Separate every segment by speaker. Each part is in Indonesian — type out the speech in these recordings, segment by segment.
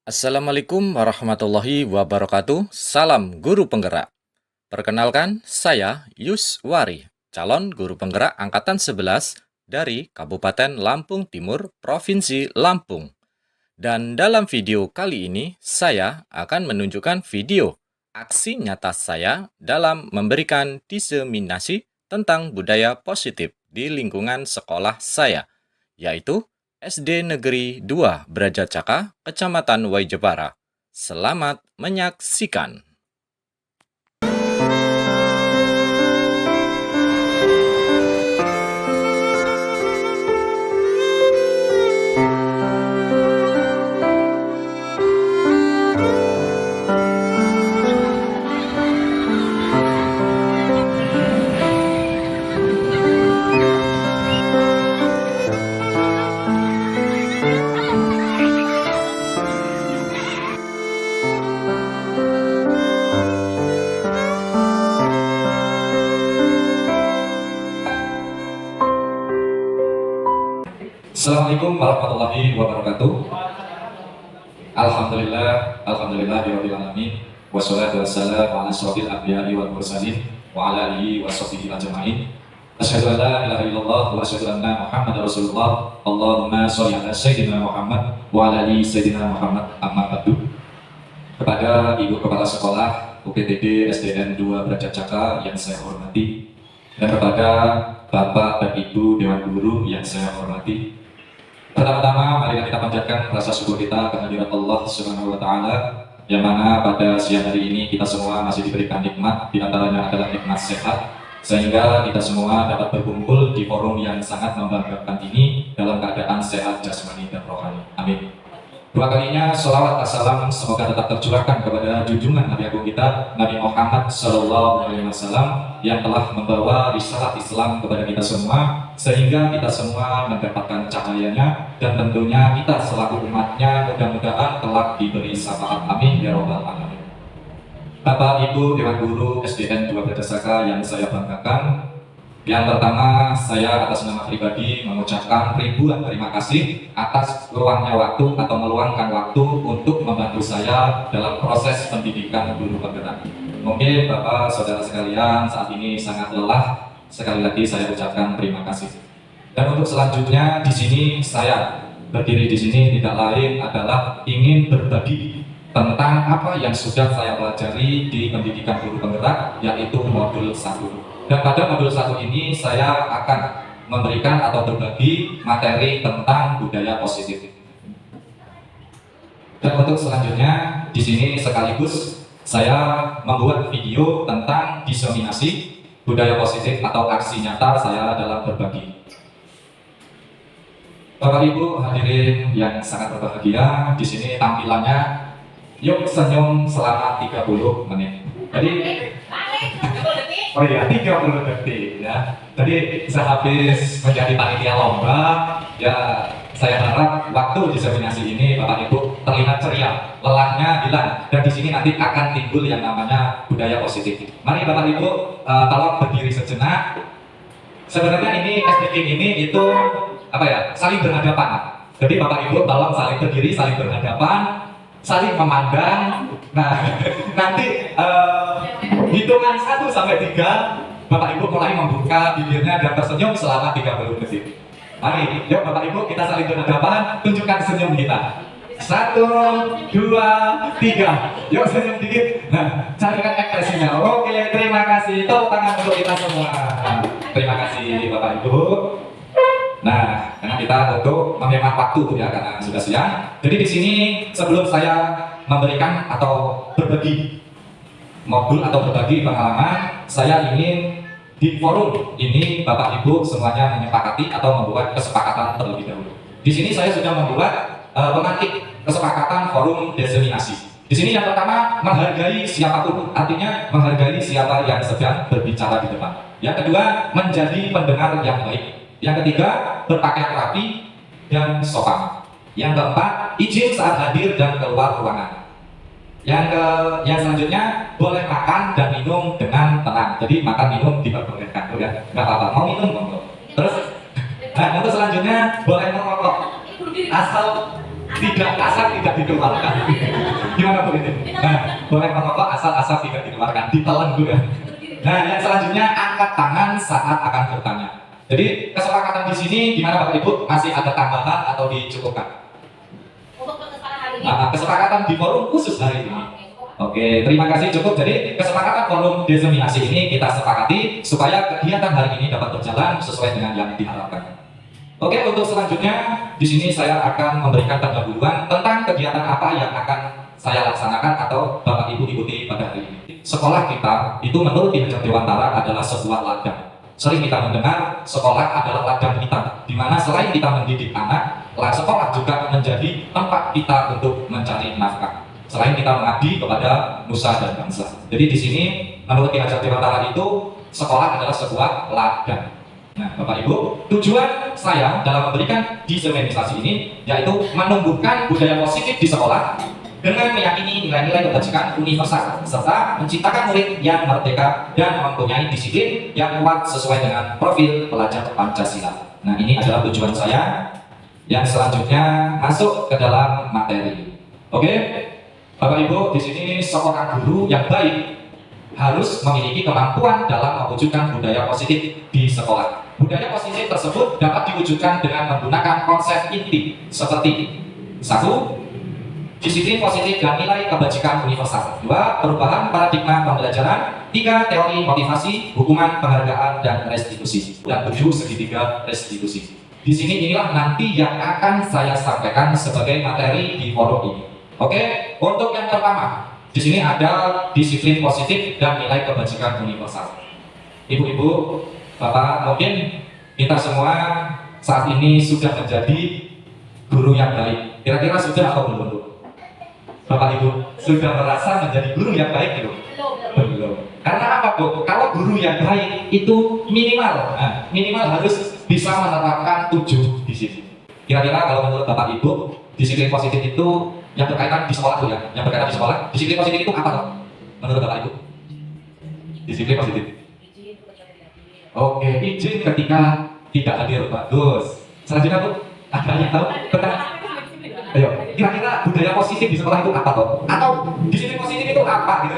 Speaker 1: Assalamualaikum warahmatullahi wabarakatuh. Salam guru penggerak. Perkenalkan, saya Yuswari, calon guru penggerak angkatan 11 dari Kabupaten Lampung Timur, Provinsi Lampung. Dan dalam video kali ini, saya akan menunjukkan video aksi nyata saya dalam memberikan diseminasi tentang budaya positif di lingkungan sekolah saya, yaitu SD Negeri 2 Brajacaka, Kecamatan Waijepara. Selamat menyaksikan.
Speaker 2: Assalamualaikum warahmatullahi wabarakatuh. Alhamdulillahirabbil alamin. Wassalatu wassalamu ala asyrofil anbiya'i wal mursalin wa ala alihi washabbihi ajmain. Asyhadu an la ilaha illallah wa asyhadu anna Muhammadar Rasulullah. Allahumma shalli ala sayyidina Muhammad wa ala ali sayyidina Muhammad. Amma ba'du. Kepada Ibu Kepala Sekolah UPTD SDN 2 Brajacaka yang saya hormati, dan kepada Bapak dan Ibu Dewan Guru yang saya hormati, pertama-tama mari kita panjatkan rasa syukur kita kehadirat Allah Subhanahu wa taala, yang mana pada siang hari ini kita semua masih diberikan nikmat, di antaranya adalah nikmat sehat, sehingga kita semua dapat berkumpul di forum yang sangat membanggakan ini dalam keadaan sehat jasmani dan rohani. Amin. Dua kalinya sholawat assalam semoga tetap tercurahkan kepada junjungan Nabi Agung kita, Nabi Muhammad SAW, yang telah membawa risalah Islam kepada kita semua, sehingga kita semua mendapatkan cahayanya, dan tentunya kita selaku umatnya mudah-mudahan kelak diberi syafaat. Amin ya robbal alamin. Bapak Ibu Dewan Guru SDN 2 Brajacaka yang saya banggakan, yang pertama, saya atas nama pribadi mengucapkan ribuan terima kasih atas luangnya waktu atau meluangkan waktu untuk membantu saya dalam proses pendidikan guru penggerak. Mungkin Bapak, Saudara sekalian saat ini sangat lelah. Sekali lagi saya ucapkan terima kasih. Dan untuk selanjutnya di sini saya berdiri di sini tidak lain adalah ingin berbagi tentang apa yang sudah saya pelajari di pendidikan guru penggerak, yaitu modul 1. Dan pada modul 1 ini saya akan memberikan atau berbagi materi tentang budaya positif. Dan untuk selanjutnya di sini sekaligus saya membuat video tentang diseminasi budaya positif atau aksi nyata saya dalam berbagi. Bapak Ibu hadirin yang sangat berbahagia, di sini tampilannya yuk senyum selama 30 menit. Jadi oh iya, 30 detik ya. Jadi sehabis menjadi panitia lomba, ya saya harap waktu diseminasi ini Bapak Ibu terlihat ceria, lelahnya hilang, dan di sini nanti akan timbul yang namanya budaya positif. Mari Bapak Ibu tolong berdiri sejenak. Sebenarnya ini SDG ini itu apa ya? Saling berhadapan. Jadi Bapak Ibu tolong saling berdiri, saling berhadapan, saling memandang. Nah, nanti hitungan 1 sampai 3, Bapak Ibu mulai membuka bibirnya dan tersenyum selama 30 detik. Mari, yuk Bapak Ibu kita saling berhadapan, tunjukkan senyum kita. 1, 2, 3. Yuk senyum dikit. Nah, carikan ekspresinya. Oke, terima kasih. Tepuk tangan untuk kita semua. Terima kasih Bapak Ibu. Nah, karena kita untuk menghemat waktu ya, karena sudah siang. Jadi di sini sebelum saya memberikan atau berbagi modul atau berbagi pengalaman, saya ingin di forum ini Bapak Ibu semuanya menyepakati atau membuat kesepakatan terlebih dahulu. Di sini saya sudah membuat pemantik kesepakatan forum diseminasi. Di sini yang pertama menghargai siapapun, artinya menghargai siapa yang sedang berbicara di depan. Yang kedua, menjadi pendengar yang baik. Yang ketiga, berpakaian rapi dan sopan. Yang keempat, izin saat hadir dan keluar ruangan. Yang selanjutnya, boleh makan dan minum dengan tenang. Jadi makan minum diperbolehkan, ya, nggak apa-apa. Mau minum, monggo. Terus, nah untuk selanjutnya boleh merokok asal Tidak, asal tidak dikeluarkan. Gimana Bu ini? Nah, boleh merokok asal tidak dikeluarkan, ditelan dulu ya. Nah, yang selanjutnya angkat tangan saat akan bertanya. Jadi kesepakatan di sini gimana Bapak Ibu? Masih ada tambahan atau dicukupkan?
Speaker 3: Untuk kesempatan hari ini.
Speaker 2: Kesepakatan di forum khusus hari ini. Oke, terima kasih cukup. Jadi kesepakatan forum diseminasi ini kita sepakati supaya kegiatan hari ini dapat berjalan sesuai dengan yang diharapkan. Oke, untuk selanjutnya di sini saya akan memberikan pendahuluan tentang kegiatan apa yang akan saya laksanakan atau Bapak Ibu ikuti pada hari ini. Sekolah kita itu menurut Ki Hajar Dewantara adalah sebuah ladang. Sering kita mendengar sekolah adalah ladang kita, di mana selain kita mendidik anak, sekolah juga menjadi tempat kita untuk mencari nafkah. Selain kita mengabdi kepada nusa dan bangsa. Jadi di sini menurut Ki Hajar Dewantara itu sekolah adalah sebuah ladang. Nah, Bapak Ibu, tujuan saya dalam memberikan diseminasi ini yaitu menumbuhkan budaya positif di sekolah dengan meyakini nilai-nilai kebajikan universal serta menciptakan murid yang merdeka dan mempunyai disiplin yang kuat sesuai dengan profil pelajar Pancasila. Nah, ini adalah tujuan saya. Yang selanjutnya masuk ke dalam materi. Oke, Bapak Ibu, di sini seorang guru yang baik harus memiliki kemampuan dalam mewujudkan budaya positif di sekolah. Budaya positif tersebut dapat diwujudkan dengan menggunakan konsep inti seperti 1. Disiplin positif dan nilai kebajikan universal. 2. Perubahan paradigma pembelajaran. 3. Teori motivasi, hukuman, penghargaan, dan restitusi. Dan 7. Segitiga restitusi. Di sini inilah nanti yang akan saya sampaikan sebagai materi di forum ini. Oke, untuk yang pertama, di sini ada disiplin positif dan nilai kebajikan universal. Ibu-ibu, Bapak, mungkin kita semua saat ini sudah menjadi guru yang baik. Kira-kira sudah atau belum? Bapak Ibu, sudah merasa menjadi guru yang baik belum? Belum. Karena apa, Bu? Kalau guru yang baik itu minimal harus bisa menerapkan 7 disiplin. Kira-kira kalau menurut Bapak Ibu, disiplin positif itu yang berkaitan di sekolah tuh ya, yang berkaitan di sekolah, disiplin positif itu apa toh? Menurut Bapak Ibu? Disiplin positif. Oke, izin ketika tidak hadir, bagus. Selanjutnya Bu, ada yang tahu tentang? Ayo, kira-kira budaya positif di sekolah itu apa toh? Atau disiplin positif itu apa gitu?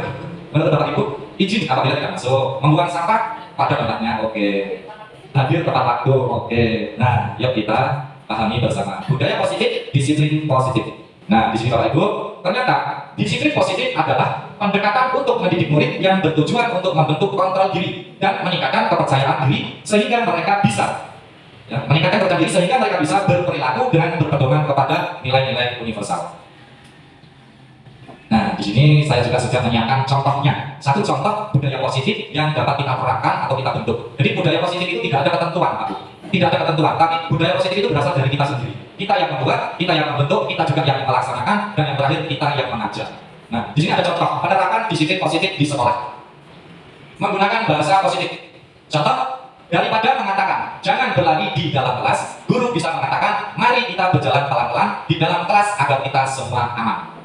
Speaker 2: Menurut Bapak Ibu, izin apabila tidak masuk, membuang sampah pada tempatnya, oke. Hadir tepat waktu, oke. Nah, yuk kita pahami bersama. Budaya positif, disiplin positif. Nah, di sini Bapak Ibu, ternyata disiplin positif adalah pendekatan untuk mendidik murid yang bertujuan untuk membentuk kontrol diri dan meningkatkan kepercayaan diri sehingga mereka bisa meningkatkan kepercayaan diri sehingga mereka bisa berperilaku dengan berpedoman kepada nilai-nilai universal. Nah, di sini saya juga sudah menyiapkan contohnya. Satu contoh budaya positif yang dapat kita terapkan atau kita bentuk. Jadi budaya positif itu tidak ada ketentuan, Pak. Tidak ada ketentuan, tapi budaya positif itu berasal dari kita sendiri. Kita yang membuat, kita yang membentuk, kita juga yang melaksanakan, dan yang terakhir kita yang mengajar. Nah, di sini ada contoh penerapan disiplin positif di sekolah. Menggunakan bahasa positif. Contoh, daripada mengatakan jangan berlari di dalam kelas, guru bisa mengatakan mari kita berjalan pelan-pelan di dalam kelas agar kita semua aman.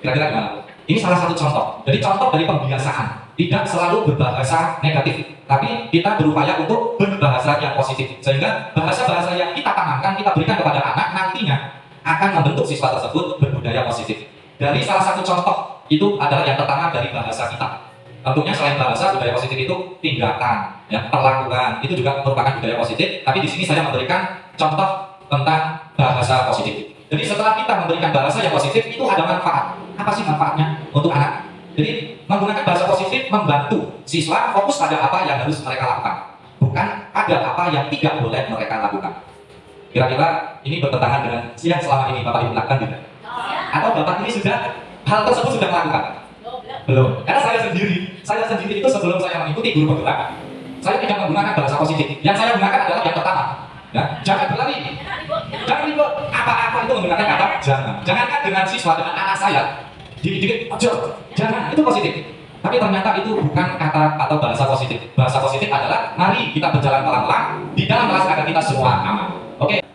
Speaker 2: Kira-kira gimana? Ini salah satu contoh. Jadi contoh dari pembiasaan. Tidak selalu berbahasa negatif, tapi kita berupaya untuk berbahasa yang positif. Sehingga bahasa-bahasa yang kita tanamkan, kita berikan kepada anak nantinya akan membentuk siswa tersebut berbudaya positif. Dari salah satu contoh itu adalah yang pertama dari bahasa kita. Tentunya selain bahasa, budaya positif itu tindakan, ya, perlakuan itu juga merupakan budaya positif. Tapi di sini saya memberikan contoh tentang bahasa positif. Jadi setelah kita memberikan bahasa yang positif itu ada manfaat. Apa sih manfaatnya untuk anak? Jadi menggunakan bahasa positif membantu siswa fokus pada apa yang harus mereka lakukan, bukan ada apa yang tidak boleh mereka lakukan. Kira-kira ini bertentangan dengan yang selama ini Bapak Ibu lakukan tidak? Atau Bapak ini sudah hal tersebut sudah melakukan? Belum. Karena saya sendiri itu sebelum saya mengikuti guru penggerak, saya tidak menggunakan bahasa positif. Yang saya gunakan adalah yang pertama, ya, jangan berlari, jangan ribut, apa-apa itu menggunakan kata jangan. Jangankan dengan siswa, dengan anak saya, dikit-dikit, jangan, itu positif. Tapi ternyata itu bukan kata atau bahasa positif. Bahasa positif adalah mari kita berjalan pelan-pelan di dalam kelas agar kita semua aman. Oke.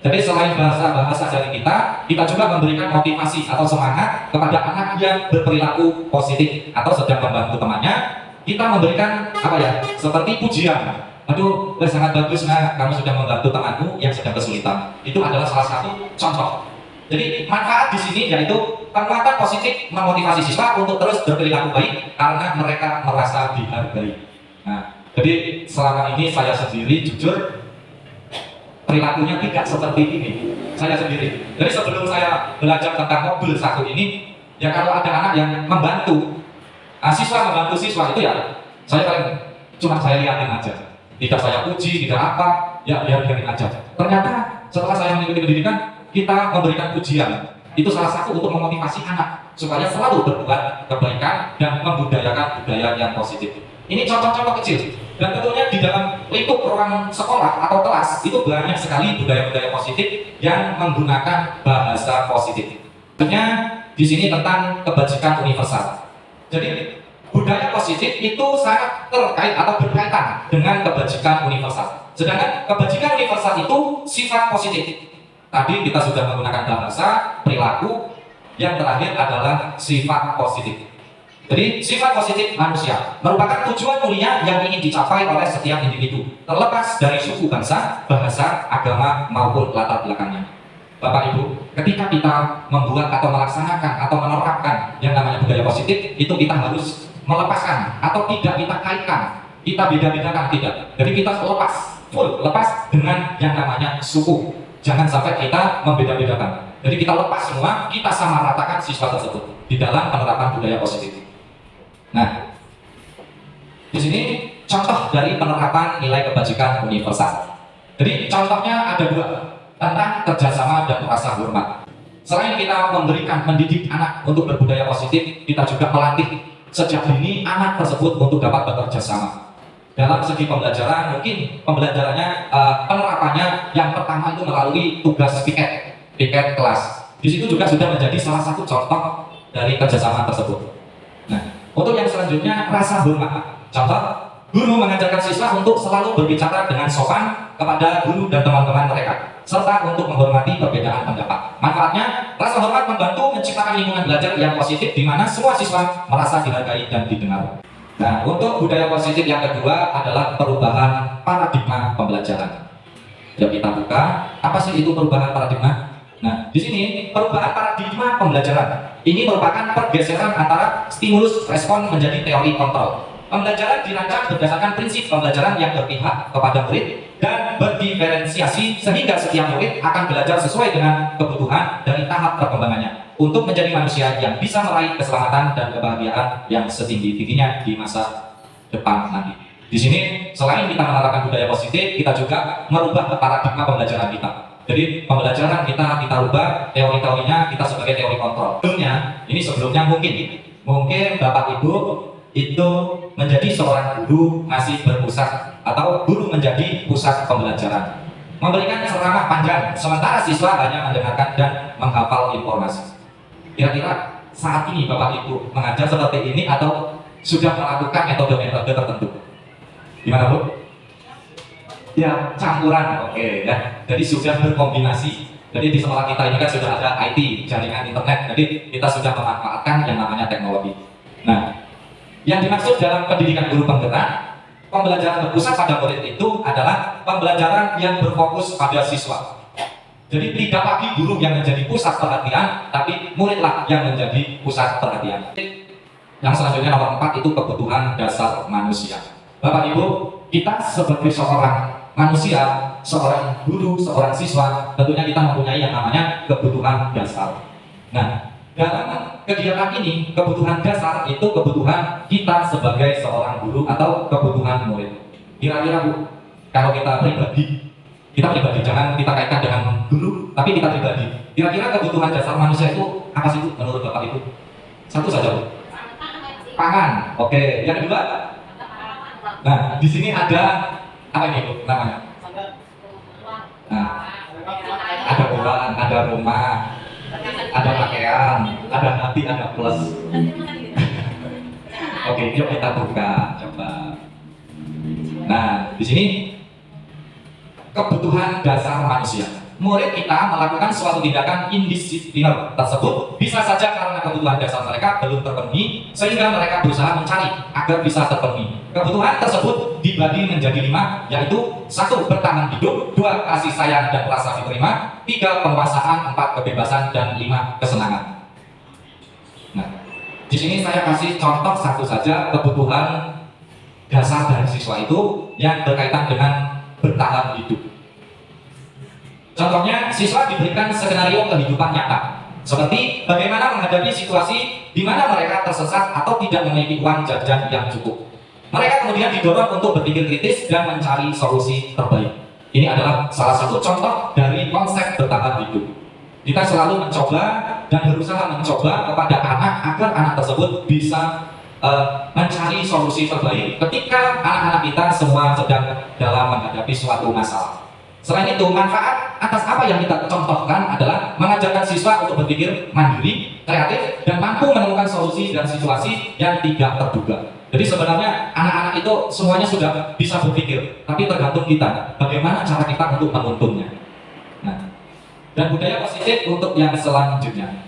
Speaker 2: Jadi selain bahasa dari kita juga memberikan motivasi atau semangat kepada anak yang berperilaku positif atau sedang membantu temannya. Kita memberikan apa ya? Seperti pujian. Aduh, sangat bagus nak, kamu sudah membantu temanmu yang sedang kesulitan. Itu adalah salah satu contoh.
Speaker 4: Jadi manfaat di sini yaitu penguatan positif memotivasi siswa untuk terus berperilaku baik karena mereka merasa dihargai. Nah, jadi selama ini saya sendiri jujur perilakunya tidak seperti ini. Saya sendiri. Jadi sebelum saya belajar tentang mobil satu ini, ya kalau ada anak yang membantu, siswa membantu siswa itu ya saya paling cuma saya lihatin aja. Tidak saya puji, tidak apa, ya biarin aja. Ternyata setelah saya mengikuti pendidikan, kita memberikan pujian. Itu salah satu untuk memotivasi anak supaya selalu berbuat kebaikan dan membudayakan budaya yang positif. Ini contoh-contoh kecil. Dan tentunya di dalam lingkup ruang sekolah atau kelas itu banyak sekali budaya-budaya positif yang menggunakan bahasa positif. Tentunya di sini tentang kebajikan universal. Jadi budaya positif itu sangat terkait atau berkaitan dengan kebajikan universal. Sedangkan kebajikan universal itu sifat positif. Tadi kita sudah menggunakan bahasa, perilaku, yang terakhir adalah sifat positif. Jadi sifat positif manusia merupakan tujuan mulia yang ingin dicapai oleh setiap individu, terlepas dari suku bangsa, bahasa, agama, maupun latar belakangnya. Bapak Ibu, ketika kita membuat atau melaksanakan atau menerapkan yang namanya budaya positif, itu kita harus melepaskan atau tidak kita kaitkan, kita beda-bedakan tidak. Jadi kita lepas dengan yang namanya suku. Jangan sampai kita membeda-bedakan. Jadi kita lepas semua, kita samaratakan siswa tersebut di dalam penerapan budaya positif. Nah, di sini contoh dari penerapan nilai kebajikan universal. Jadi contohnya ada dua, tentang kerjasama dan rasa hormat. Selain kita mendidik anak untuk berbudaya positif, kita juga melatih sejak dini anak tersebut untuk dapat bekerja sama. Dalam segi pembelajaran, mungkin pembelajarannya, penerapannya yang pertama itu melalui tugas piket kelas. Di situ juga sudah menjadi salah satu contoh dari kerjasama tersebut. Nah, untuk yang selanjutnya rasa hormat. Contoh, guru mengajarkan siswa untuk selalu berbicara dengan sopan kepada guru dan teman-teman mereka, serta untuk menghormati perbedaan pendapat. Manfaatnya, rasa hormat membantu menciptakan lingkungan belajar yang positif di mana semua siswa merasa dihargai dan didengar. Nah, untuk budaya positif yang kedua adalah perubahan paradigma pembelajaran. Yuk kita buka, apa sih itu perubahan paradigma? Nah, di sini perubahan paradigma pembelajaran ini merupakan pergeseran antara stimulus respon menjadi teori kontrol. Pembelajaran dirancang berdasarkan prinsip pembelajaran yang berpihak kepada murid dan berdiferensiasi sehingga setiap murid akan belajar sesuai dengan kebutuhan dari tahap perkembangannya untuk menjadi manusia yang bisa meraih keselamatan dan kebahagiaan yang setinggi-tingginya di masa depan nanti. Di sini selain kita menerapkan budaya positif, kita juga merubah paradigma pembelajaran kita. Jadi pembelajaran kita rubah, teori-teorinya kita sebagai teori kontrol. Sebelumnya mungkin Bapak Ibu itu menjadi seorang guru masih berpusat atau guru menjadi pusat pembelajaran, memberikan ceramah panjang sementara siswa hanya mendengarkan dan menghafal informasi. Kira-kira saat ini Bapak Ibu mengajar seperti ini atau sudah melakukan metode-metode tertentu? Gimana Bu? Ya, campuran, oke ya. Jadi sudah berkombinasi. Jadi di sekolah kita ini kan sudah ada IT, jaringan internet. Jadi kita sudah memanfaatkan yang namanya teknologi. Nah, yang dimaksud dalam pendidikan guru penggerak, pembelajaran berpusat pada murid itu adalah pembelajaran yang berfokus pada siswa. Jadi tidak lagi guru yang menjadi pusat perhatian, tapi muridlah yang menjadi pusat perhatian. Yang selanjutnya nomor 4 itu kebutuhan dasar manusia. Bapak Ibu, kita sebagai seorang manusia, seorang guru, seorang siswa, tentunya kita mempunyai yang namanya kebutuhan dasar. Nah, dalam kegiatan ini, kebutuhan dasar itu kebutuhan kita sebagai seorang guru atau kebutuhan murid. Kira-kira Bu, kalau kita pribadi, jangan kita kaitkan dengan guru, tapi kita pribadi. Kira-kira kebutuhan dasar manusia itu apa sih Bu, menurut Bapak Ibu? Satu saja Bu. Pangan. Oke. Yang kedua? Nah, di sini ada apa ini Bu namanya? Nah, ada uang, ada rumah, ada pakaian, ada hati, ada plus. Oke, yuk kita buka, coba. Nah, di sini kebutuhan dasar manusia. murid kita melakukan suatu tindakan indisipliner tersebut bisa saja karena kebutuhan dasar mereka belum terpenuhi sehingga mereka berusaha mencari agar bisa terpenuhi. Kebutuhan tersebut dibagi menjadi 5, yaitu 1. Bertahan hidup, 2. Kasih sayang dan rasa diterima, 3. Penguasaan, 4. Kebebasan, dan 5. Kesenangan. Nah, di sini saya kasih contoh satu saja kebutuhan dasar dari siswa itu yang berkaitan dengan bertahan hidup. Contohnya, siswa diberikan skenario kehidupan nyata, seperti bagaimana menghadapi situasi di mana mereka tersesat atau tidak memiliki uang jajan yang cukup. Mereka kemudian didorong untuk berpikir kritis dan mencari solusi terbaik. Ini adalah salah satu contoh dari konsep bertahan hidup. Kita selalu mencoba dan berusaha mencoba kepada anak agar anak tersebut bisa mencari solusi terbaik ketika anak-anak kita semua sedang dalam menghadapi suatu masalah. Selain itu, manfaat atas apa yang kita contohkan adalah mengajarkan siswa untuk berpikir mandiri, kreatif, dan mampu menemukan solusi dan situasi yang tidak terduga. Jadi sebenarnya anak-anak itu semuanya sudah bisa berpikir, tapi tergantung kita, bagaimana cara kita untuk menuntunnya. Nah, dan budaya positif untuk yang selanjutnya.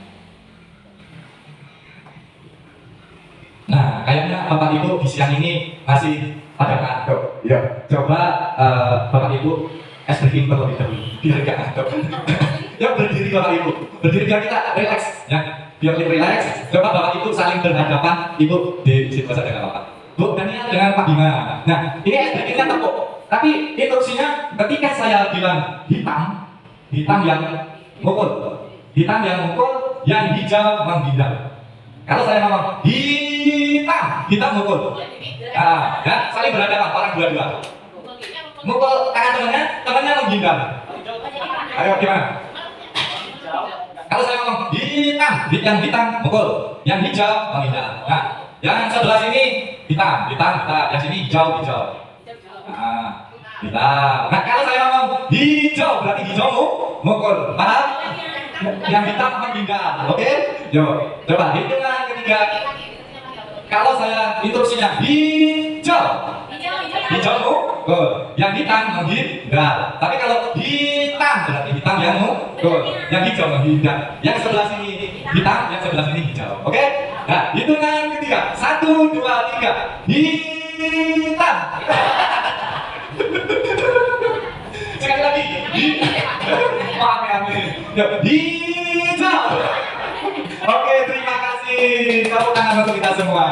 Speaker 4: Nah, kayaknya Bapak Ibu di siang ini masih pada ngantuk. Ya, coba Bapak Ibu es briefing terlebih dahulu, biar gak ngantuk. Ya, berdiri Bapak Ibu, berdiri biar kita relax, ya, biar kita relax. Coba Bapak Ibu saling berhadapan, Ibu di situ saja nggak apa-apa. Bu Daniel dengan Pak Bima. Nah, ini es briefingnya tepuk, tapi instruksinya ketika saya bilang hitam, hitam yang mukul, hitam yang mukul, yang hijau menghindar. Kalau saya ngomong hitam, hitam mukul. Nah, ya, saling berhadapan orang dua-dua. Mukul tangan temannya, temannya menghindar. Ayo gimana? Kalau saya ngomong hitam, yang hitam mukul, yang hijau menghindar. Nah, yang sebelah sini hitam, hitam, yang sini hijau, hijau. Nah, hitam. Nah, kalau saya ngomong hijau, berarti hijau mukul. Paham? Yang hitam menghindar. Oke? Yuk, coba hitungan ketiga. Kalau saya instruksinya hijau, hijau mukul, yang hitam menghindar. Tapi kalau hitam berarti hitam yang mukul, yang hijau menghindar. Yang sebelah sini hitam, yang sebelah sini hijau. Oke? Nah, hitungan ketiga. 1, 2, 3. Hitam. Sekali lagi. Maaf ya, hijau. Oke, terima kasih. Tepuk tangan untuk kita semua.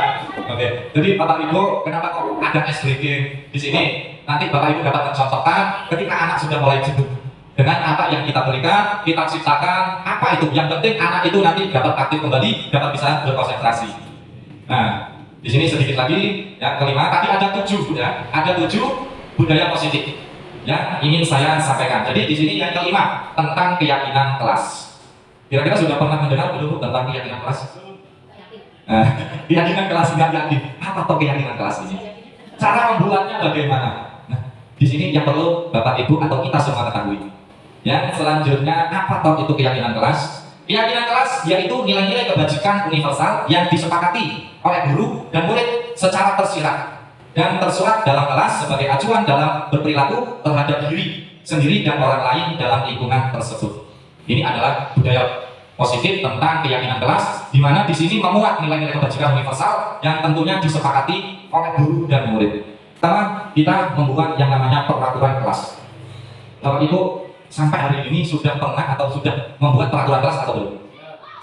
Speaker 4: Oke, jadi Bapak Ibu, kenapa kok ada es briefing di sini? Nanti Bapak Ibu dapat mencontohkan ketika anak sudah mulai jenuh dengan apa yang kita berikan, kita ciptakan apa itu. Yang penting anak itu nanti dapat aktif kembali, dapat bisa berkonsentrasi. Nah, di sini sedikit lagi yang kelima. Tadi ada 7 ya, ada 7 budaya positif yang ingin saya sampaikan. Jadi di sini yang kelima tentang keyakinan kelas. Kira-kira sudah pernah mendengar belum tentang keyakinan kelas? Keyakinan kelas, nggak yakin. Apa toh keyakinan kelas ini? Cara membuatnya bagaimana? Nah, di sini yang perlu Bapak Ibu atau kita semua ketahui. Yang selanjutnya, apa toh itu keyakinan kelas? Keyakinan kelas yaitu nilai-nilai kebajikan universal yang disepakati oleh guru dan murid secara tersirat dan tersurat dalam kelas sebagai acuan dalam berperilaku terhadap diri sendiri dan orang lain dalam lingkungan tersebut. Ini adalah budaya positif tentang keyakinan kelas, di mana di sini memuat nilai-nilai kebajikan universal yang tentunya disepakati oleh guru dan murid. Pertama, kita membuat yang namanya peraturan kelas. Bapak Ibu sampai hari ini sudah pernah atau sudah membuat peraturan kelas atau belum?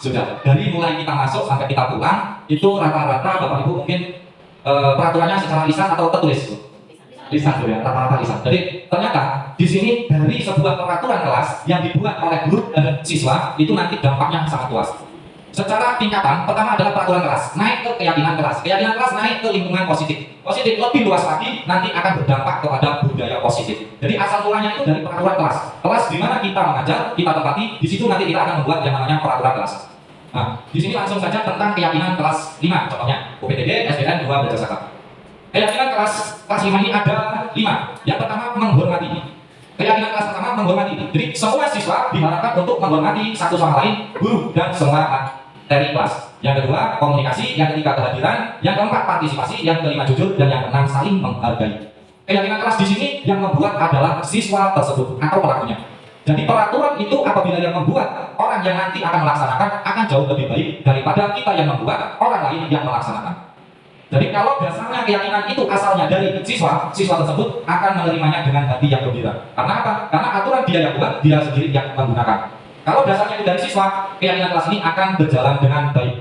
Speaker 4: Sudah. Dari mulai kita masuk sampai kita pulang, itu rata-rata Bapak Ibu mungkin peraturannya secara lisan atau tertulis? Lisan ya, rata-rata lisan. Jadi ternyata di sini dari sebuah peraturan kelas yang dibuat oleh guru dan siswa itu nanti dampaknya sangat luas. Secara tingkatan, pertama adalah peraturan kelas, naik ke keyakinan kelas, keyakinan kelas naik ke lingkungan positif. Positif lebih luas lagi nanti akan berdampak kepada budaya positif. Jadi asal mulanya itu dari peraturan kelas. Kelas di mana kita mengajar, kita tempati, di situ nanti kita akan membuat yang namanya peraturan kelas. Nah, di sini langsung saja tentang keyakinan kelas 5 contohnya, UPTD, SDN 2 belajar zakat. Keyakinan kelas 5 ini ada 5. Yang pertama menghormati. Keyakinan kelas pertama menghormati. Jadi semua siswa diharapkan untuk menghormati satu sama lain, guru dan semua materi kelas. Yang kedua komunikasi, yang ketiga kehadiran, yang keempat partisipasi, yang kelima jujur, dan yang keenam saling menghargai. Keyakinan kelas di sini yang membuat adalah siswa tersebut atau pelakunya. Jadi peraturan itu apabila yang membuat orang yang nanti akan melaksanakan akan jauh lebih baik daripada kita yang membuat orang lain yang melaksanakan. Jadi kalau dasarnya keyakinan itu asalnya dari siswa, siswa tersebut akan menerimanya dengan hati yang gembira. Karena apa? Karena aturan dia yang buat, dia sendiri yang menggunakan. Kalau dasarnya itu dari siswa, keyakinan kelas ini akan berjalan dengan baik.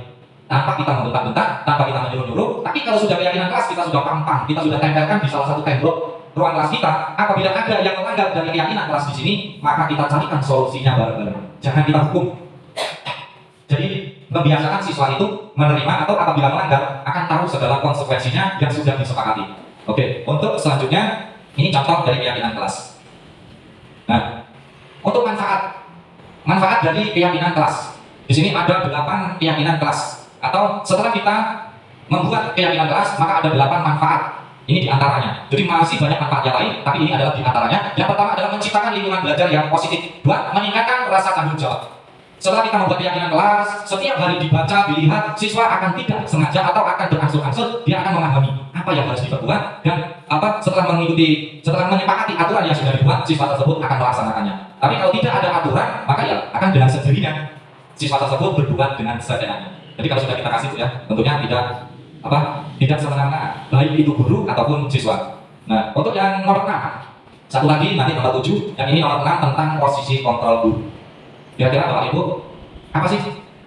Speaker 4: Tanpa kita membentak-bentak, tanpa kita menyuruh-nyuruh. Tapi kalau sudah keyakinan kelas, kita sudah pampang, kita sudah tempelkan di salah satu tembok ruang kelas kita. Apabila ada yang melanggar dari keyakinan kelas di sini, maka kita carikan solusinya bareng-bareng. Jangan kita hukum. Jadi membiasakan siswa itu menerima atau apabila melanggar akan tahu segala konsekuensinya yang sudah disepakati. Oke, untuk selanjutnya ini contoh dari keyakinan kelas. Nah, untuk manfaat dari keyakinan kelas. Di sini ada 8 keyakinan kelas. Atau setelah kita membuat keyakinan kelas, maka ada 8 manfaat. Ini diantaranya. Jadi masih banyak manfaat yang lain, tapi ini adalah diantaranya. Yang pertama adalah menciptakan lingkungan belajar yang positif. 2. Meningkatkan rasa tanggung jawab. Setelah kita membuat keyakinan kelas, setiap hari dibaca, dilihat, siswa akan tidak sengaja atau akan berangsur-angsur dia akan memahami apa yang harus diperbuat dan setelah menyepakati aturan yang sudah dibuat, siswa tersebut akan melaksanakannya. Tapi kalau tidak ada aturan, maka ya akan dengan sendirinya siswa tersebut berbuat dengan seadanya. Jadi kalau sudah kita kasih ya, tentunya tidak semena-mena, baik itu guru ataupun siswa. Nah, untuk yang nomor 6, satu lagi nanti nomor 7, yang ini nomor 6 tentang posisi kontrol guru. Kira-kira Bapak Ibu, apa sih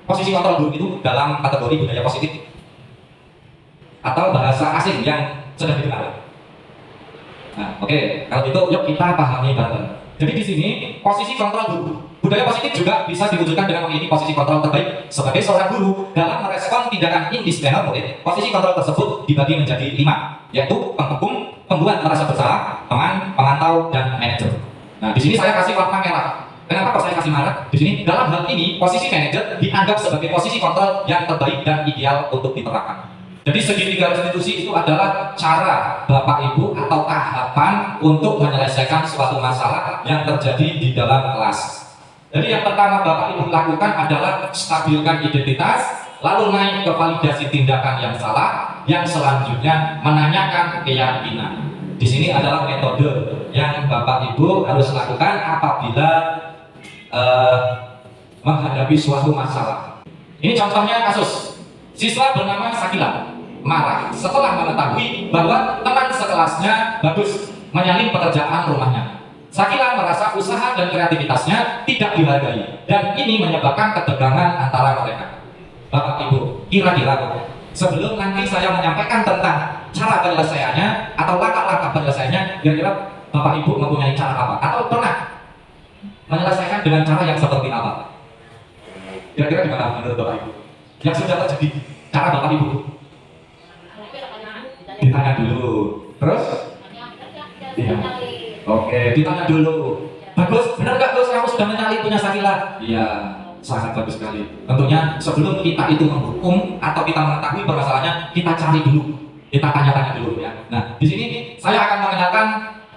Speaker 4: posisi kontrol guru itu dalam kategori budaya positif? Atau bahasa asing yang sudah dikenal? Nah, oke, kalau gitu yuk kita pahami bareng. Jadi di sini posisi kontrol guru, budaya positif juga bisa diwujudkan dengan memiliki posisi kontrol terbaik sebagai seorang guru dalam merespon tindakan indisipliner murid. Posisi kontrol tersebut dibagi menjadi 5, yaitu penghukum, pembuat merasa bersalah, teman, pemantau, dan manajer. Nah, di sini saya kasih warna merah. Kenapa kok saya kasih merah? Di sini dalam hal ini posisi manajer dianggap sebagai posisi kontrol yang terbaik dan ideal untuk diterapkan. Jadi segitiga restitusi itu adalah cara Bapak Ibu atau tahapan untuk menyelesaikan suatu masalah yang terjadi di dalam kelas. Jadi yang pertama Bapak Ibu lakukan adalah stabilkan identitas, lalu naik ke validasi tindakan yang salah, yang selanjutnya menanyakan keyakinan. Di sini adalah metode yang Bapak Ibu harus lakukan apabila menghadapi suatu masalah. Ini contohnya kasus siswa bernama Sakila marah setelah mengetahui bahwa teman sekelasnya bagus menyalin pekerjaan rumahnya. Sakila merasa usaha dan kreativitasnya tidak dihargai dan ini menyebabkan ketegangan antara mereka. Bapak Ibu, kira-kira sebelum nanti saya menyampaikan tentang cara penyelesaiannya atau langkah-langkah penyelesaiannya, kira-kira Bapak Ibu mempunyai cara apa? Atau pernah menyelesaikan dengan cara yang seperti apa? Kira-kira gimana menurut Bapak Ibu? Yang sudah terjadi, cara Bapak Ibu? Ditanya dulu. Terus? Iya. Oke, ditanya dulu. Bagus, benar nggak Gus? Kamu sudah mencari punya Sakila? Iya, sangat bagus sekali. Tentunya sebelum kita itu menghukum atau kita mengetahui permasalahannya, kita cari dulu, kita tanya-tanya dulu ya. Nah, di sini saya akan mengenalkan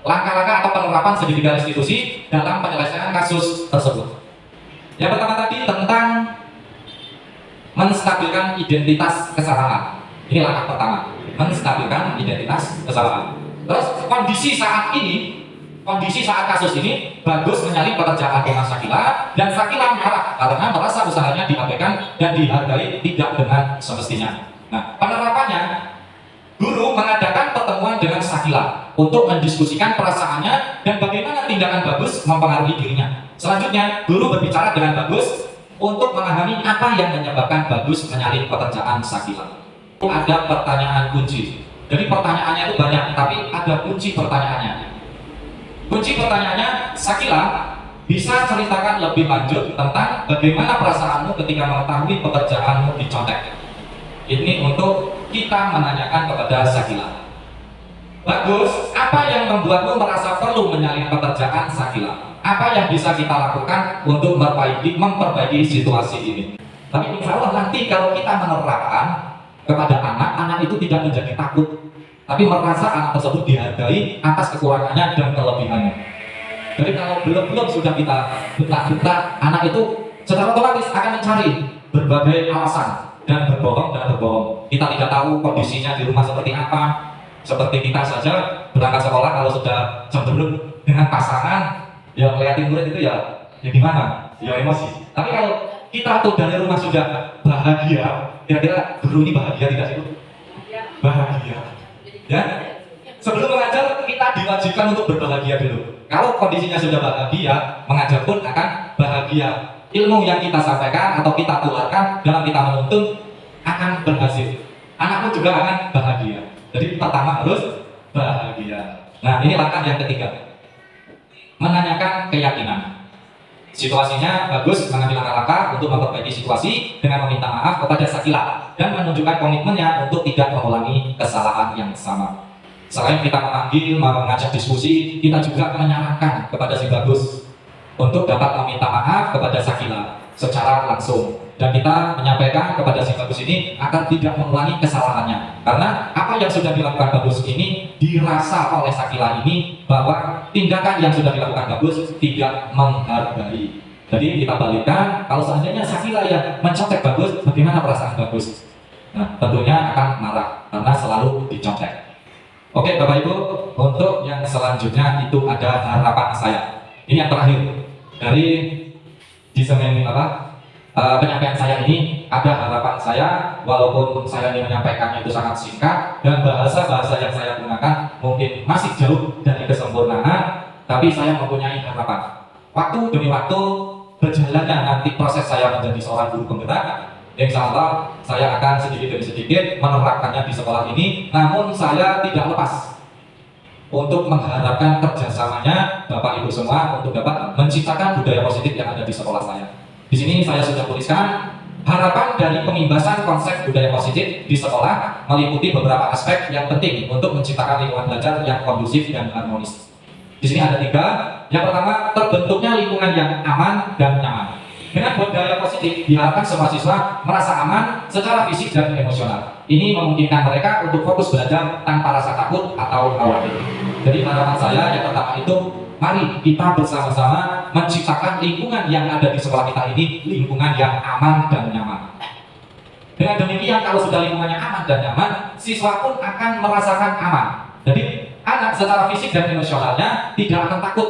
Speaker 4: langkah-langkah atau penerapan segitiga restitusi dalam penyelesaian kasus tersebut. Yang pertama tadi tentang menstabilkan identitas kesalahan. Ini langkah pertama, menstabilkan identitas kesalahan. Terus kondisi saat kasus ini bagus menyalin pekerjaan rumah Sakila dan Sakila marah karena merasa usahanya diabaikan dan dihargai tidak dengan semestinya. Nah, penerapannya guru mengadakan pertemuan dengan Sakila untuk mendiskusikan perasaannya dan bagaimana tindakan bagus mempengaruhi dirinya. Selanjutnya, guru berbicara dengan bagus untuk memahami apa yang menyebabkan bagus menyalin pekerjaan Sakila. Ada pertanyaan kunci. Jadi pertanyaannya itu banyak, tapi ada kunci pertanyaannya. Kunci pertanyaannya, Sakila bisa ceritakan lebih lanjut tentang bagaimana perasaanmu ketika mengetahui pekerjaanmu dicontek. Ini untuk kita menanyakan kepada Sakila. Bagus, apa yang membuatmu merasa perlu menyalin pekerjaan Sakila? Apa yang bisa kita lakukan untuk memperbaiki situasi ini? Tapi insya Allah nanti kalau kita menerapkan kepada anak itu tidak menjadi takut, tapi merasa anak tersebut dihargai atas kekurangannya dan kelebihannya. Jadi kalau belum sudah kita bentak-bentak, anak itu secara otomatis akan mencari berbagai alasan dan berbohong. Kita tidak tahu kondisinya di rumah seperti apa. Seperti kita saja berangkat sekolah kalau sudah cemberut dengan pasangan, Ya ngeliatin murid itu ya gimana? Ya emosi. Tapi kalau kita tuh dari rumah sudah bahagia, kira-kira guru ini bahagia tidak sih? Bahagia. Ya? Sebelum mengajar kita diwajibkan untuk berbahagia dulu. Kalau kondisinya sudah bahagia, mengajar pun akan bahagia. Ilmu yang kita sampaikan atau kita tularkan dalam kita menuntun akan berhasil. Anak pun juga akan bahagia. Jadi pertama harus bahagia. Nah, ini langkah yang ketiga. Menanyakan keyakinan. Situasinya bagus, mengambil langkah-langkah untuk memperbaiki situasi dengan meminta maaf kepada Sakila dan menunjukkan komitmennya untuk tidak mengulangi kesalahan yang sama. Selain kita memanggil, mengajak diskusi, kita juga menyarankan kepada si Bagus untuk dapat meminta maaf kepada Sakila secara langsung. Dan kita menyampaikan kepada si Bagus ini agar tidak mengulangi kesalahannya. Karena apa yang sudah dilakukan Bagus ini dirasa oleh Sakila ini bahwa tindakan yang sudah dilakukan Bagus tidak menghargai. Jadi kita balikkan, kalau seandainya Sakila yang mencontek Bagus, bagaimana perasaan Bagus? Nah, tentunya akan marah karena selalu dicontek. Oke Bapak Ibu, untuk yang selanjutnya itu ada harapan saya. Ini yang terakhir dari desain penyampaian saya ini ada harapan saya, walaupun saya ini menyampaikannya itu sangat singkat dan bahasa-bahasa yang saya gunakan mungkin masih jauh dari kesempurnaan, tapi saya mempunyai harapan. Waktu demi waktu berjalannya nanti proses saya menjadi seorang guru penggerak, insya Allah saya akan sedikit demi sedikit menerapkannya di sekolah ini, namun saya tidak lepas untuk mengharapkan kerjasamanya Bapak Ibu semua untuk dapat menciptakan budaya positif yang ada di sekolah saya. Di sini saya sudah tuliskan harapan dari pengimbasan konsep budaya positif di sekolah meliputi beberapa aspek yang penting untuk menciptakan lingkungan belajar yang kondusif dan harmonis. Di sini ada 3. Yang pertama, terbentuknya lingkungan yang aman dan nyaman. Dengan budaya positif diharapkan semua siswa merasa aman secara fisik dan emosional. Ini memungkinkan mereka untuk fokus belajar tanpa rasa takut atau khawatir. Jadi harapan saya yang pertama itu, mari kita bersama-sama menciptakan lingkungan yang ada di sekolah kita ini, lingkungan yang aman dan nyaman. Dengan demikian, kalau sudah lingkungannya aman dan nyaman, siswa pun akan merasakan aman. Jadi anak secara fisik dan emosionalnya tidak akan takut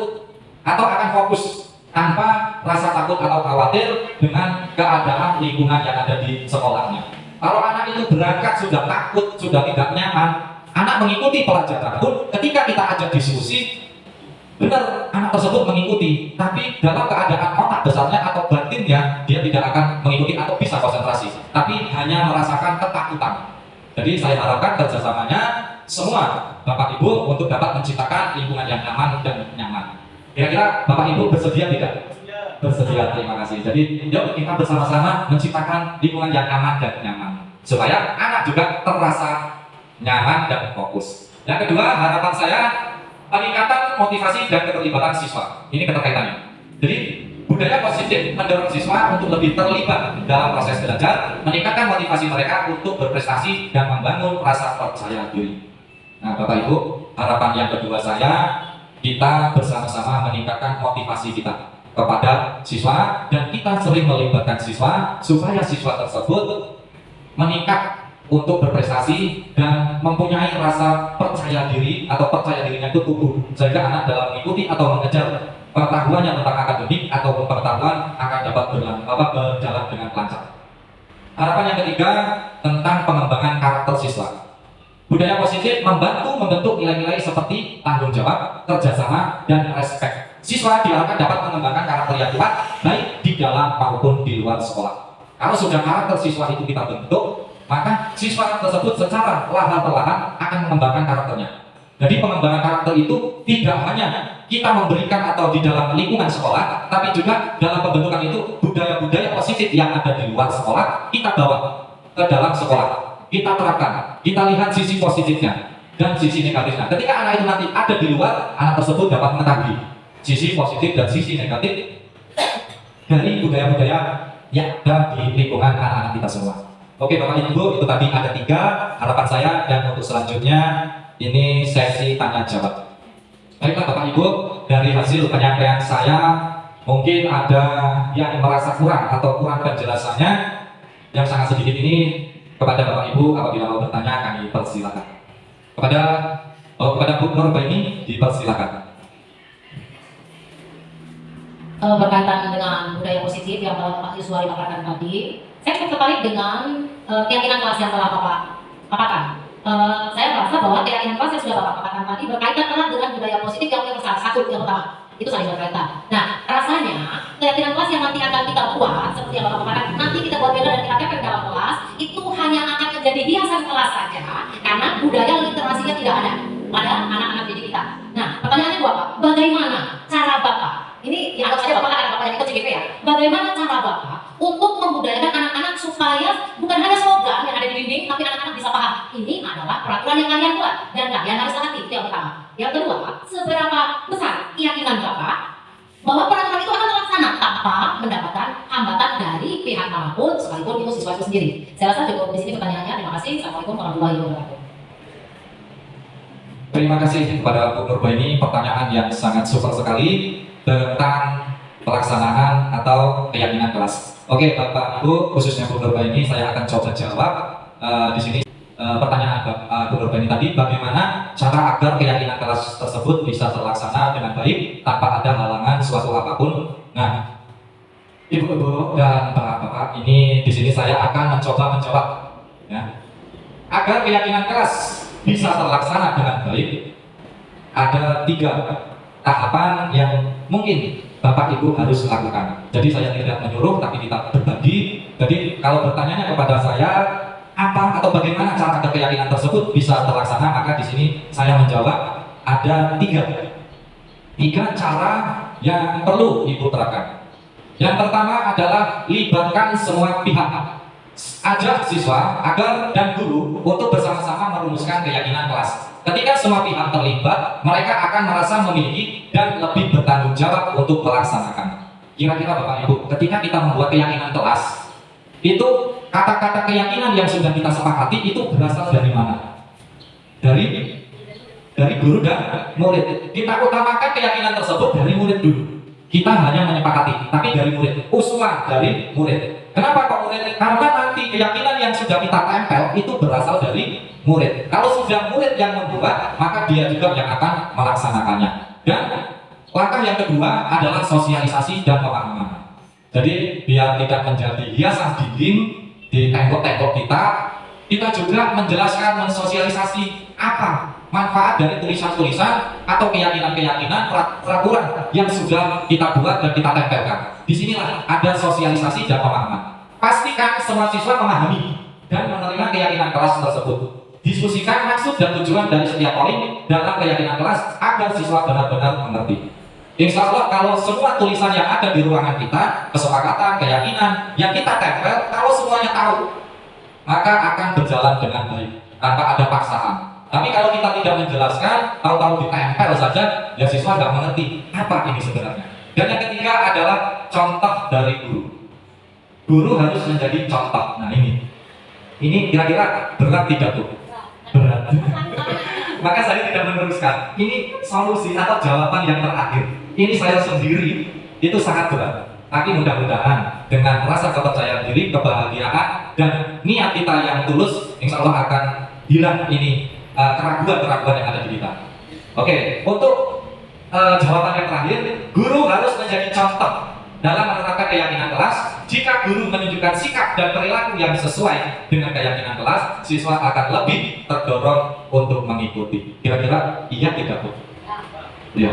Speaker 4: atau akan fokus tanpa rasa takut atau khawatir dengan keadaan lingkungan yang ada di sekolahnya. Kalau anak itu berangkat sudah takut, sudah tidak nyaman, anak mengikuti pelajaran pun ketika kita ajak diskusi, benar anak tersebut mengikuti, tapi dalam keadaan otak besarnya atau batinnya dia tidak akan mengikuti atau bisa konsentrasi, tapi hanya merasakan ketakutan. Jadi saya harapkan kerjasamanya semua Bapak Ibu untuk dapat menciptakan lingkungan yang aman dan nyaman. Kira-kira Bapak Ibu bersedia tidak? Bersedia, terima kasih. Jadi yuk kita bersama-sama menciptakan lingkungan yang aman dan nyaman supaya anak juga terasa nyaman dan fokus. Yang kedua, harapan saya peningkatan motivasi dan keterlibatan siswa. Ini keterkaitannya. Jadi budaya positif mendorong siswa untuk lebih terlibat dalam proses belajar, meningkatkan motivasi mereka untuk berprestasi dan membangun rasa percaya diri. Nah, Bapak Ibu, harapan yang kedua saya, kita bersama-sama meningkatkan motivasi kita kepada siswa dan kita sering melibatkan siswa supaya siswa tersebut meningkat untuk berprestasi dan mempunyai rasa percaya diri atau percaya dirinya itu tumbuh sehingga anak dalam mengikuti atau mengejar pengetahuannya tentang akademik atau pengetahuan akan dapat berjalan dengan lancar. Harapan yang ketiga tentang pengembangan karakter siswa. Budaya positif membentuk nilai-nilai seperti tanggung jawab, kerjasama, dan respek. Siswa diharapkan dapat mengembangkan karakter yang kuat baik di dalam maupun di luar sekolah. Kalau sudah karakter siswa itu kita bentuk, maka siswa tersebut secara perlahan-lahan akan mengembangkan karakternya. Jadi pengembangan karakter itu tidak hanya kita memberikan atau di dalam lingkungan sekolah, tapi juga dalam pembentukan itu budaya-budaya positif yang ada di luar sekolah kita bawa ke dalam sekolah. Kita terapkan, kita lihat sisi positifnya dan sisi negatifnya. Ketika anak itu nanti ada di luar, anak tersebut dapat mengetahui sisi positif dan sisi negatif dari budaya-budaya yang ada di lingkungan anak-anak kita semua. Oke Bapak Ibu, itu tadi ada 3 harapan saya, dan untuk selanjutnya ini sesi tanya jawab. Baiklah Bapak Ibu, dari hasil penyampaian saya mungkin ada yang merasa kurang atau kurang penjelasannya yang sangat sedikit ini. Kepada Bapak Ibu apabila mau bertanya kami persilakan. Kepada Bu Nurbaini dipersilakan.
Speaker 3: berkaitan dengan budaya positif yang Pak Yuswari paparkan tadi, saya cukup tertarik dengan keyakinan kelas yang telah Bapak paparkan. Saya merasa bahwa keyakinan kelas yang sudah Bapak paparkan tadi berkaitan erat dengan budaya positif yang universal, satu yang pertama. Itu saling berkaitan. Nah, rasanya keyakinan kelas yang nanti akan kita buat, seperti yang Bapak paparkan, nanti kita buat banner dan kita tempel dalam kelas, itu hanya akan menjadi hiasan kelas saja, karena budaya literasinya tidak ada pada anak-anak didik kita. Nah, pertanyaannya Bapak, bagaimana cara Bapak? Ini dianggap saja Bapak karena Bapak yang ikut CGP ya. Bagaimana cara Bapak untuk membudayakan anak-anak supaya bukan hanya slogan yang ada di dinding, tapi anak-anak bisa paham ini adalah peraturan yang kalian buat dan kalian harus taati. Itu yang pertama. Yang kedua, seberapa besar keyakinan Bapak bahwa peraturan itu akan terlaksana tanpa mendapatkan hambatan dari pihak manapun, sekalipun itu siswa itu sendiri. Saya rasa cukup di sini pertanyaannya. Terima kasih. Assalamualaikum warahmatullahi wabarakatuh.
Speaker 4: Terima kasih kepada Bu Nurbaini, pertanyaan yang sangat super sekali tentang pelaksanaan atau keyakinan kelas. Oke, Bapak Ibu, khususnya Bu Nurbaini, saya akan coba jawab di sini pertanyaan Bu Nurbaini tadi, bagaimana cara agar keyakinan kelas tersebut bisa terlaksana dengan baik tanpa ada halangan suatu apapun. Nah, Ibu-ibu dan Bapak-bapak, ini di sini saya akan mencoba menjawab ya. Agar keyakinan kelas bisa terlaksana dengan baik, ada 3 tahapan yang mungkin Bapak Ibu harus lakukan. Jadi saya tidak menyuruh, tapi kita berbagi. Jadi kalau bertanya kepada saya apa atau bagaimana cara agar keyakinan tersebut bisa terlaksana, maka di sini saya menjawab ada 3 cara yang perlu Ibu terapkan. Yang pertama adalah libatkan semua pihak. Ajak siswa agar dan guru untuk bersama-sama merumuskan keyakinan kelas. Ketika semua pihak terlibat, mereka akan merasa memiliki dan lebih bertanggung jawab untuk melaksanakan. Kira-kira Bapak Ibu, ketika kita membuat keyakinan kelas, itu kata-kata keyakinan yang sudah kita sepakati itu berasal dari mana? Dari guru dan murid. Kita utamakan keyakinan tersebut dari murid dulu. Kita hanya menyepakati, tapi dari murid. Usulan dari murid. Kenapa kok murid? Karena nanti keyakinan yang sudah kita tempel itu berasal dari murid. Kalau sudah murid yang membuat, maka dia juga yang akan melaksanakannya. Dan langkah yang kedua adalah sosialisasi dan pemahaman. Jadi biar tidak menjadi hiasan dinding di tembok-tembok kita juga menjelaskan, mensosialisasi apa manfaat dari tulisan-tulisan atau keyakinan-keyakinan peraturan yang sudah kita buat dan kita tempelkan. Disinilah ada sosialisasi dan pemahaman. Pastikan semua siswa memahami dan menerima keyakinan kelas tersebut. Diskusikan maksud dan tujuan dari setiap poin dalam keyakinan kelas agar siswa benar-benar mengerti. Insya Allah kalau semua tulisan yang ada di ruangan kita, kesepakatan, keyakinan yang kita tempel, kalau semuanya tahu, maka akan berjalan dengan baik tanpa ada paksaan. Tapi kalau kita tidak menjelaskan, tahu-tahu ditempel saja, ya siswa nggak mengerti apa ini sebenarnya. Dan yang ketiga adalah contoh dari guru. Guru harus menjadi contoh. Nah ini kira-kira berat tidak tuh? Berat. Maka saya tidak meneruskan. Ini solusi atau jawaban yang terakhir. Ini saya sendiri itu sangat berat. Tapi mudah-mudahan dengan rasa kepercayaan diri, kebahagiaan, dan niat kita yang tulus, insya Allah akan hilang ini keraguan-keraguan yang ada di kita. Oke, untuk jawaban yang terakhir, guru harus menjadi contoh dalam menerapkan keyakinan kelas. Jika guru menunjukkan sikap dan perilaku yang sesuai dengan keyakinan kelas, siswa akan lebih terdorong untuk mengikuti. Kira-kira iya tidak Bu? Ya,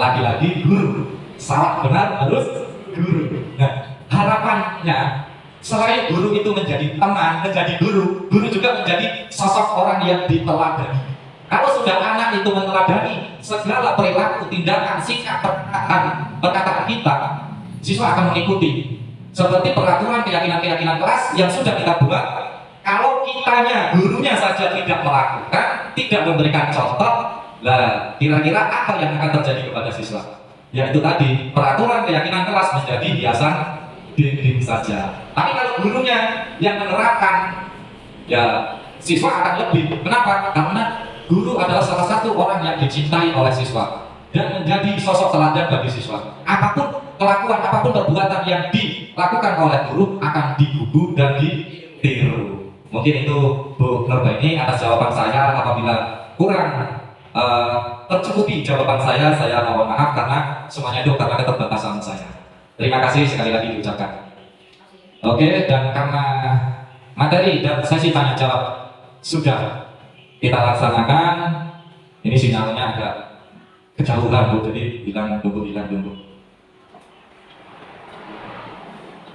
Speaker 4: lagi-lagi guru. Salah benar harus guru. Nah, harapannya selain guru itu menjadi teman, menjadi guru juga menjadi sosok orang yang diteladani. Kalau sudah anak itu meneladani segala perilaku, tindakan, sikap, perkataan kita, siswa akan mengikuti. Seperti peraturan keyakinan-keyakinan kelas yang sudah kita buat, kalau kitanya, gurunya saja tidak melakukan, tidak memberikan contoh, lah kira-kira apa yang akan terjadi kepada siswa? Yaitu tadi, peraturan keyakinan kelas menjadi hiasan dinding saja. Tapi kalau gurunya yang menerapkan, ya siswa akan lebih. Kenapa? Karena guru adalah salah satu orang yang dicintai oleh siswa dan menjadi sosok teladan bagi siswa. Apapun kelakuan, apapun perbuatan yang dilakukan oleh guru akan digugu dan ditiru. Mungkin itu Bu Nurbaini atas jawaban saya. Apabila kurang tercukupi jawaban saya mohon maaf karena semuanya itu karena keterbatasan saya. Terima kasih sekali lagi diucapkan. Oke, dan karena materi dan sesi tanya jawab sudah kita laksanakan, ini sinyalnya agak kejauhan Bu, jadi hilang tunggu.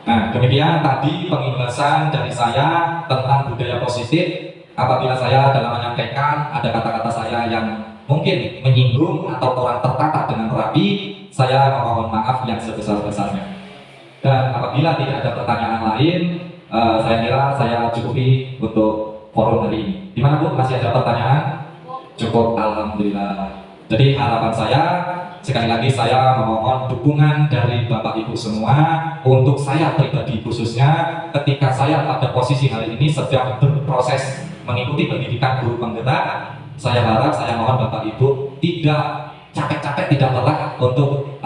Speaker 4: Nah, demikian tadi penjelasan dari saya tentang budaya positif. Apabila saya dalam menyampaikan ada kata-kata saya yang mungkin menyinggung atau kurang tertata dengan rapi, saya memohon maaf yang sebesar-besarnya. Dan apabila tidak ada pertanyaan lain, saya kira saya cukupi untuk forum hari ini. Gimana Bu? Masih ada pertanyaan? Cukup, alhamdulillah. Jadi harapan saya, sekali lagi saya memohon dukungan dari Bapak Ibu semua untuk saya pribadi khususnya ketika saya pada posisi hari ini sedang berproses mengikuti pendidikan guru penggerak. Saya harap, saya mohon Bapak Ibu tidak capek-capek, tidak lelah untuk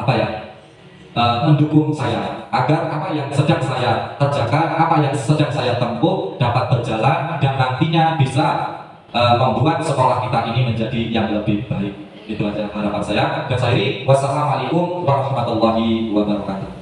Speaker 4: mendukung saya agar apa yang sedang saya kerjakan, apa yang sedang saya tempuh dapat berjalan dan nantinya bisa membuat sekolah kita ini menjadi yang lebih baik. Itu aja harapan saya. Dan saya ini wassalamualaikum warahmatullahi wabarakatuh.